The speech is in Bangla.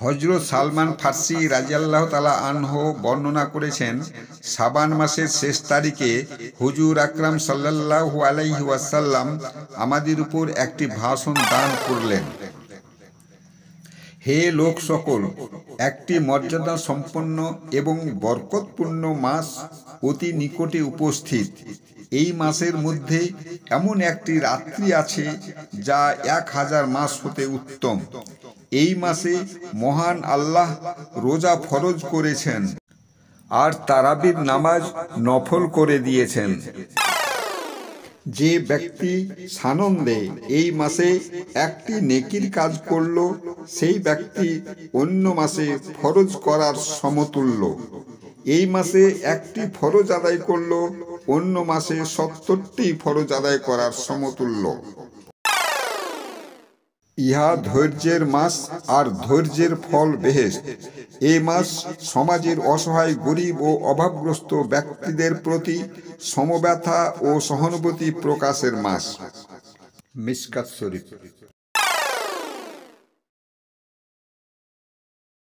হযরত সালমান ফার্সি রাদিয়াল্লাহু তাআলা আনহু বর্ণনা করেছেন, শাবান মাসের শেষ তারিখে হুজুর আকরাম সাল্লাল্লাহু আলাইহি ওয়াসাল্লাম আমাদের উপর একটি ভাষণ দান করলেন। হে লোক সকল, একটি মর্যাদা সম্পন্ন এবং বরকতপূর্ণ মাস অতি নিকটে উপস্থিত। এই মাসের মধ্যে এমন একটি রাত্রি আছে যা 1000 মাস হতে উত্তম। এই মাসে মহান আল্লাহ রোজা ফরজ করেছেন আর তারাবির নামাজ নফল করে দিয়েছেন। যে ব্যক্তি সানন্দে এই মাসে একটি নেকির কাজ করল, সেই ব্যক্তি অন্য মাসে ফরজ করার সমতুল্য। এই মাসে একটি ফরজ আদায় করল, অন্য মাসে 70টি ফরজ আদায় করার সমতুল্য। ইহা ধৈর্যের মাস আর ধৈর্যের ফল বেহেশত। এই মাস সমাজের অসহায়, গরিব ও অভাবগ্রস্ত ব্যক্তিদের প্রতি সমব্যথা ও সহানুভূতি প্রকাশের মাস। মিশকাত শরীফ।